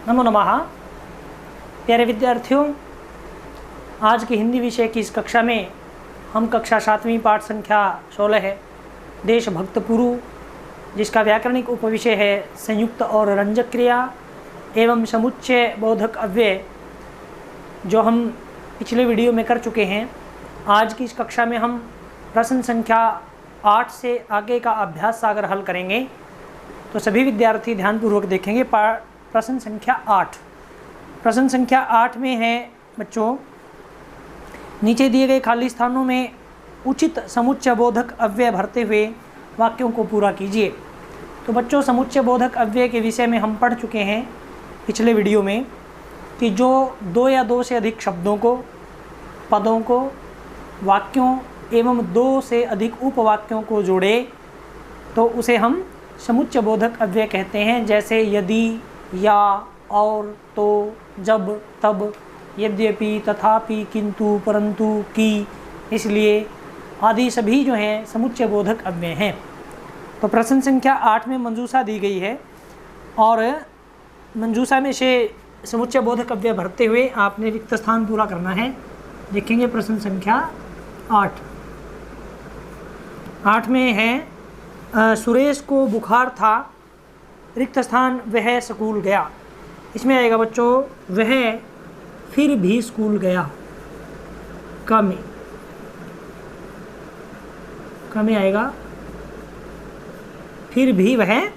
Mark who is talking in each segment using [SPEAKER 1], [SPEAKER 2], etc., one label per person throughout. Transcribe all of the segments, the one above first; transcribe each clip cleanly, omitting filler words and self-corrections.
[SPEAKER 1] नमो नमः। प्यारे विद्यार्थियों, आज की हिंदी विषय की इस कक्षा में हम कक्षा 7वीं पाठ संख्या 16 है देशभक्त पुरु, जिसका व्याकरणिक उपविषय है संयुक्त और रंजक क्रिया एवं समुच्चय बोधक अव्यय, जो हम पिछले वीडियो में कर चुके हैं। आज की इस कक्षा में हम प्रश्न संख्या 8 से आगे का अभ्यास सागर हल करेंगे। तो सभी विद्यार्थी ध्यानपूर्वक देखेंगे। प्रश्न संख्या 8। प्रश्न संख्या 8 में है बच्चों, नीचे दिए गए खाली स्थानों में उचित समुच्चय बोधक अव्यय भरते हुए वाक्यों को पूरा कीजिए। तो बच्चों, समुच्चय बोधक अव्यय के विषय में हम पढ़ चुके हैं पिछले वीडियो में कि जो दो या दो से अधिक शब्दों को, पदों को, वाक्यों एवं दो से अधिक उपवाक्यों को जोड़े तो उसे हम समुच्चय बोधक अव्यय कहते हैं। जैसे यदि, या, और, तो, जब, तब, यद्यपि, तथापि, किंतु, परंतु, की, इसलिए आदि सभी जो हैं समुच्चय बोधक अव्यय हैं। तो प्रश्न संख्या 8 में मंजूषा दी गई है और मंजूषा में से समुच्चय बोधक अव्यय भरते हुए आपने रिक्त स्थान पूरा करना है। देखेंगे प्रश्न संख्या 8 में है सुरेश को बुखार था, रिक्त स्थान वह स्कूल गया। इसमें आएगा बच्चों वह फिर भी स्कूल गया। क में आएगा फिर भी वह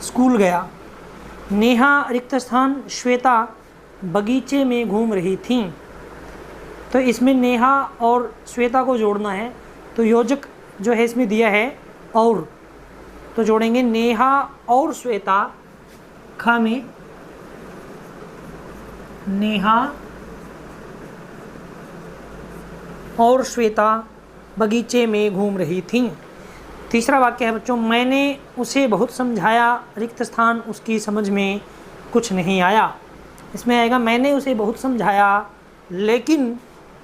[SPEAKER 1] स्कूल गया। नेहा रिक्त स्थान श्वेता बगीचे में घूम रही थी। तो इसमें नेहा और श्वेता को जोड़ना है, तो योजक जो है इसमें दिया है और, तो जोड़ेंगे नेहा और श्वेता। ख में नेहा और श्वेता बगीचे में घूम रही थीं। तीसरा वाक्य है बच्चों, मैंने उसे बहुत समझाया, रिक्त स्थान उसकी समझ में कुछ नहीं आया। इसमें आएगा मैंने उसे बहुत समझाया लेकिन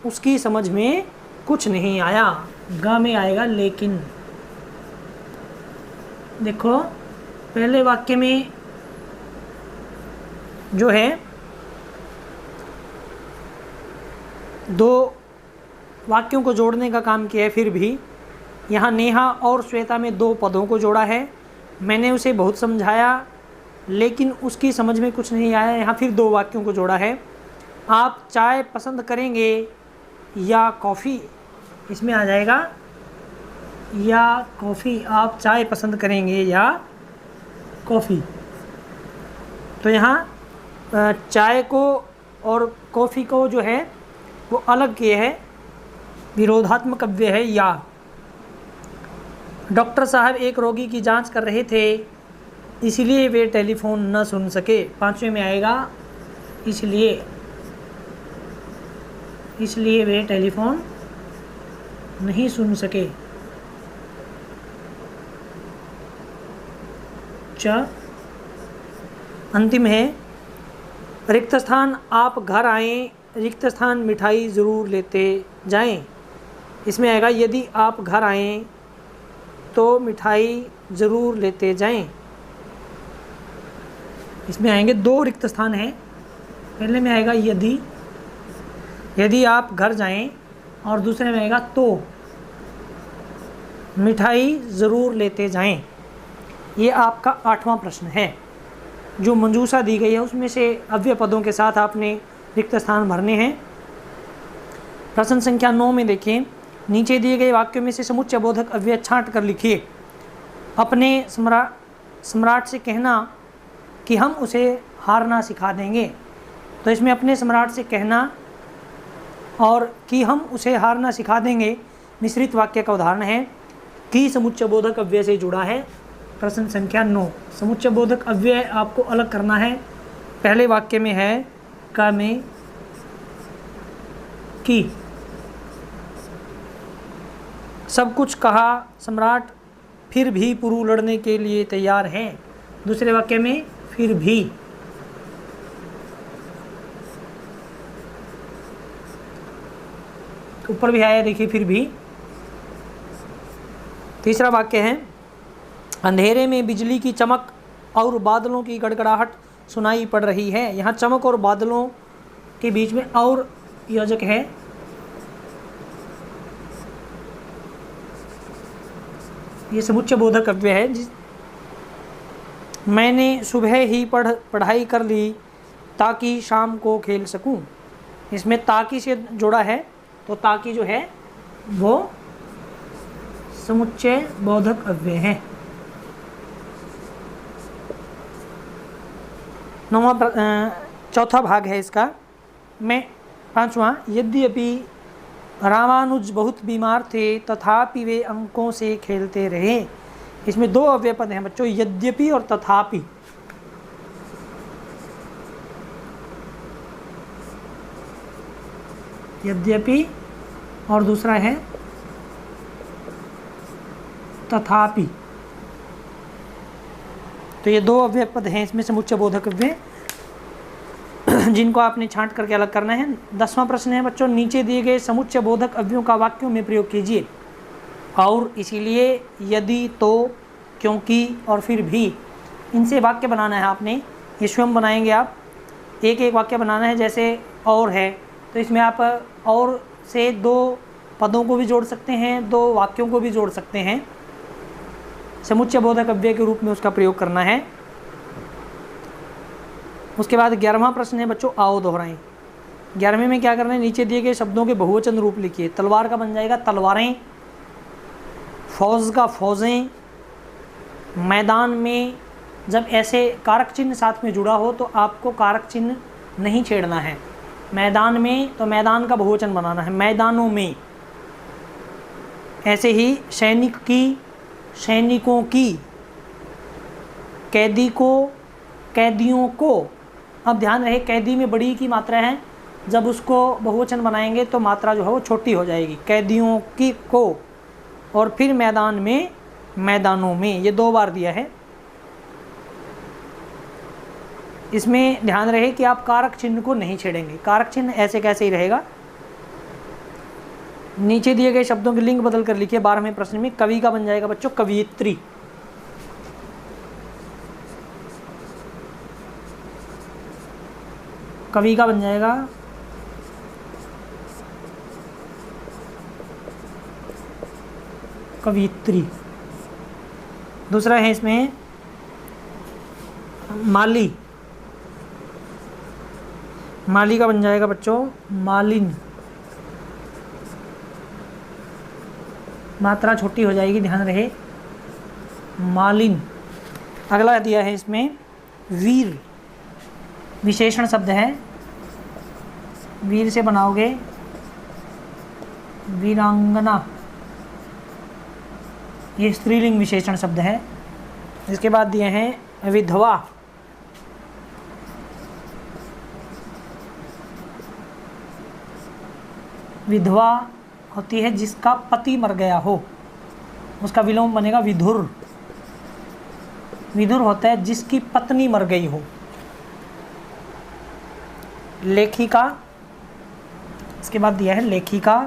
[SPEAKER 1] उसकी समझ में कुछ नहीं आया। ग में आएगा लेकिन। देखो पहले वाक्य में जो है दो वाक्यों को जोड़ने का काम किया है। फिर भी यहाँ नेहा और श्वेता में दो पदों को जोड़ा है। मैंने उसे बहुत समझाया लेकिन उसकी समझ में कुछ नहीं आया, यहाँ फिर दो वाक्यों को जोड़ा है। आप चाय पसंद करेंगे या कॉफ़ी, इसमें आ जाएगा या कॉफ़ी। आप चाय पसंद करेंगे या कॉफ़ी। तो यहाँ चाय को और कॉफ़ी को जो है वो अलग किए हैं, विरोधात्मक अव्यय है या। डॉक्टर साहब एक रोगी की जांच कर रहे थे इसलिए वे टेलीफोन न सुन सके। 5वें में आएगा इसलिए वे टेलीफोन नहीं सुन सके। अंतिम है रिक्त स्थान आप घर आएँ, रिक्त स्थान मिठाई ज़रूर लेते जाएं। इसमें आएगा यदि आप घर आएँ तो मिठाई ज़रूर लेते जाएं। इसमें आएंगे दो रिक्त स्थान हैं। पहले में आएगा यदि आप घर जाएं और दूसरे में आएगा तो मिठाई ज़रूर लेते जाएं। ये आपका 8वां प्रश्न है। जो मंजूषा दी गई है उसमें से अव्यय पदों के साथ आपने रिक्त स्थान भरने हैं। प्रश्न संख्या 9 में देखिए, नीचे दिए गए वाक्यों में से समुच्चय बोधक अव्यय छांट कर लिखिए। अपने सम्राट से कहना कि हम उसे हारना सिखा देंगे। तो इसमें अपने सम्राट से कहना और कि हम उसे हारना सिखा देंगे मिश्रित वाक्य का उदाहरण है कि समुच्चय बोधक अव्यय से जुड़ा है। प्रश्न संख्या 9, समुच्चय बोधक अव्यय आपको अलग करना है। पहले वाक्य में है क में कि सब कुछ कहा, सम्राट फिर भी पुरु लड़ने के लिए तैयार है। दूसरे वाक्य में फिर भी। ऊपर भी आया देखिए फिर भी। तीसरा वाक्य है अंधेरे में बिजली की चमक और बादलों की गड़गड़ाहट सुनाई पड़ रही है। यहाँ चमक और बादलों के बीच में और योजक है। ये समुच्चय बोधक अव्यय है। मैंने सुबह ही पढ़ाई कर ली ताकि शाम को खेल सकूं। इसमें ताकि से जुड़ा है, तो ताकि जो है वो समुच्चय बोधक अव्यय है। चौथा भाग है इसका। मैं पांचवा, यद्यपि रामानुज बहुत बीमार थे तथापि वे अंकों से खेलते रहे। इसमें दो अव्यय पद हैं बच्चों, यद्यपि और तथापि। यद्यपि और दूसरा है तथापि। तो ये दो अव्यय पद हैं इसमें समुच्चय बोधक अव्यय, जिनको आपने छांट करके अलग करना है। 10वां प्रश्न है बच्चों, नीचे दिए गए समुच्चय बोधक अव्ययों का वाक्यों में प्रयोग कीजिए। और इसीलिए, यदि, तो, क्योंकि और फिर भी, इनसे वाक्य बनाना है आपने। ये स्वयं बनाएंगे आप, एक एक वाक्य बनाना है। जैसे और है, तो इसमें आप और से दो पदों को भी जोड़ सकते हैं, दो वाक्यों को भी जोड़ सकते हैं। समुच्चय बोधक अव्यय के रूप में उसका प्रयोग करना है। उसके बाद 11वां प्रश्न है बच्चों, आओ दोहराएं। 11वें में क्या करना है, नीचे दिए गए शब्दों के बहुवचन रूप लिखिए। तलवार का बन जाएगा तलवारें, फौज का फौजें। मैदान में जब ऐसे कारक चिन्ह साथ में जुड़ा हो तो आपको कारक चिन्ह नहीं छेड़ना है। मैदान में, तो मैदान का बहुवचन बनाना है, मैदानों में। ऐसे ही सैनिक की, सैनिकों की, कैदी को, कैदियों को। अब ध्यान रहे, कैदी में बड़ी की मात्रा है, जब उसको बहुवचन बनाएंगे तो मात्रा जो है वो छोटी हो जाएगी। कैदियों की को, और फिर मैदान में, मैदानों में। ये 2 बार दिया है। इसमें ध्यान रहे कि आप कारक चिन्ह को नहीं छेड़ेंगे। कारक चिन्ह ऐसे कैसे ही रहेगा। नीचे दिए गए शब्दों के लिंग बदल कर लिखिए। 12वें प्रश्न में कवि का बन जाएगा बच्चों कवियत्री। कवि का बन जाएगा कवियत्री। दूसरा है इसमें माली। माली का बन जाएगा बच्चों मालिन। मात्रा छोटी हो जाएगी, ध्यान रहे, मालिन। अगला दिया है इसमें वीर। विशेषण शब्द है, वीर से बनाओगे वीरांगना। ये स्त्रीलिंग विशेषण शब्द है। इसके बाद दिए हैं विधवा। विधवा होती है जिसका पति मर गया हो, उसका विलोम बनेगा विधुर। विधुर होता है जिसकी पत्नी मर गई हो। लेखिका, इसके बाद दिया है लेखिका।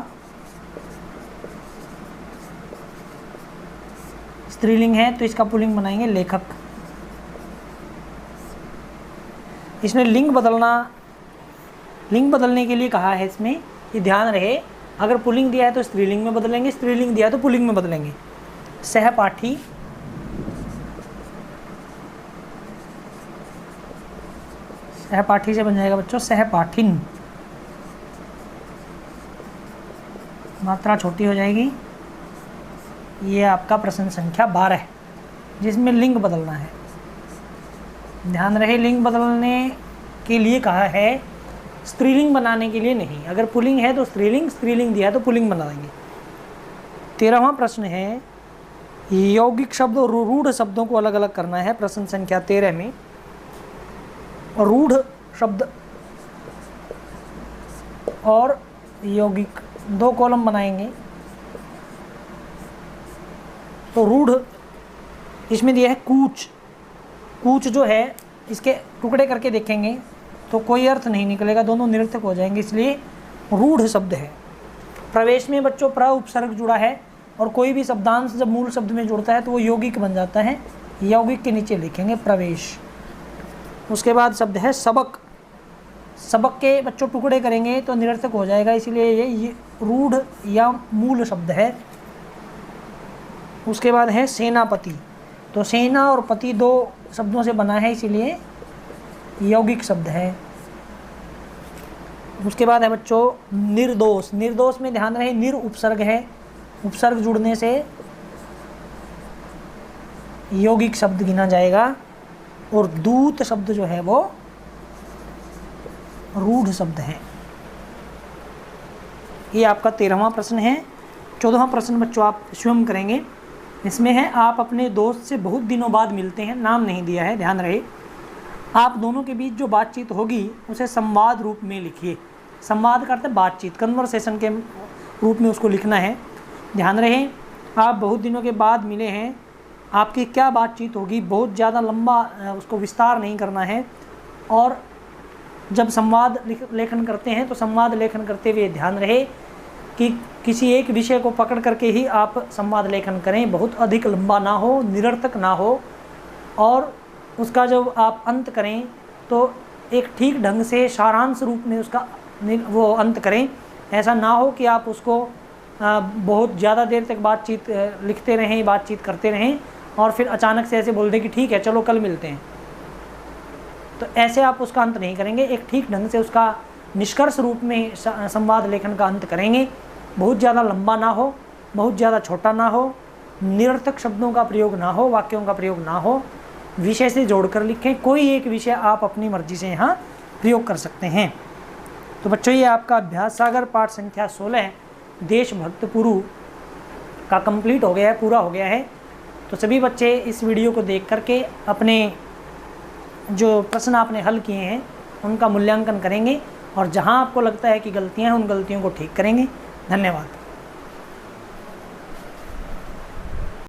[SPEAKER 1] स्त्रीलिंग है तो इसका पुल्लिंग बनाएंगे लेखक। इसमें लिंग बदलना, लिंग बदलने के लिए कहा है इसमें, ये ध्यान रहे, अगर पुल्लिंग दिया है तो स्त्रीलिंग में बदलेंगे, स्त्रीलिंग दिया है तो पुल्लिंग में बदलेंगे। सहपाठी, सहपाठी से बन जाएगा बच्चों सहपाठिन। मात्रा छोटी हो जाएगी। ये आपका प्रश्न संख्या 12 जिसमें लिंग बदलना है। ध्यान रहे, लिंग बदलने के लिए कहा है, स्त्रीलिंग बनाने के लिए नहीं। अगर पुल्लिंग है तो स्त्रीलिंग, स्त्रीलिंग दिया है तो पुल्लिंग बना देंगे। 13वां प्रश्न है, यौगिक शब्द और रूढ़ शब्दों को अलग अलग करना है। प्रश्न संख्या 13 में रूढ़ शब्द और यौगिक 2 कॉलम बनाएंगे। तो रूढ़, इसमें दिया है कूच। कूच जो है, इसके टुकड़े करके देखेंगे तो कोई अर्थ नहीं निकलेगा, दोनों निरर्थक हो जाएंगे, इसलिए रूढ़ शब्द है। प्रवेश में बच्चों प्र उपसर्ग जुड़ा है, और कोई भी शब्दांश जब मूल शब्द में जुड़ता है तो वो यौगिक बन जाता है। यौगिक के नीचे लिखेंगे प्रवेश। उसके बाद शब्द है सबक। सबक के बच्चों टुकड़े करेंगे तो निरर्थक हो जाएगा, इसलिए ये रूढ़ या मूल शब्द है। उसके बाद है सेनापति। तो सेना और पति दो शब्दों से बना है, इसीलिए यौगिक शब्द है। उसके बाद है बच्चों निर्दोष। निर्दोष में ध्यान रहे निर उपसर्ग है, उपसर्ग जुड़ने से यौगिक शब्द गिना जाएगा। और दूत शब्द जो है वो रूढ़ शब्द है। ये आपका 13वां प्रश्न है। 14वां प्रश्न बच्चों आप स्वयं करेंगे। इसमें है आप अपने दोस्त से बहुत दिनों बाद मिलते हैं, नाम नहीं दिया है, ध्यान रहे। आप दोनों के बीच जो बातचीत होगी उसे संवाद रूप में लिखिए। संवाद करते बातचीत, कन्वर्सेशन के रूप में उसको लिखना है। ध्यान रहे आप बहुत दिनों के बाद मिले हैं, आपकी क्या बातचीत होगी, बहुत ज़्यादा लंबा उसको विस्तार नहीं करना है। और जब संवाद लेखन करते हैं तो संवाद लेखन करते हुए ध्यान रहे कि किसी एक विषय को पकड़ करके ही आप संवाद लेखन करें, बहुत अधिक लंबा ना हो, निरर्थक ना हो। और उसका जब आप अंत करें तो एक ठीक ढंग से सारांश रूप में उसका वो अंत करें। ऐसा ना हो कि आप उसको बहुत ज़्यादा देर तक बातचीत लिखते रहें, बातचीत करते रहें और फिर अचानक से ऐसे बोल दें कि ठीक है चलो कल मिलते हैं। तो ऐसे आप उसका अंत नहीं करेंगे, एक ठीक ढंग से उसका निष्कर्ष रूप में संवाद लेखन का अंत करेंगे। बहुत ज़्यादा लंबा ना हो, बहुत ज़्यादा छोटा ना हो, निरर्थक शब्दों का प्रयोग ना हो, वाक्यों का प्रयोग ना हो, विषय से जोड़कर लिखें। कोई एक विषय आप अपनी मर्जी से यहाँ प्रयोग कर सकते हैं। तो बच्चों ये आपका अभ्यास सागर पाठ संख्या 16 देशभक्त पुरु का कंप्लीट हो गया है, पूरा हो गया है। तो सभी बच्चे इस वीडियो को देख करके अपने जो प्रश्न आपने हल किए हैं उनका मूल्यांकन करेंगे और जहां आपको लगता है कि गलतियां हैं उन गलतियों को ठीक करेंगे। धन्यवाद।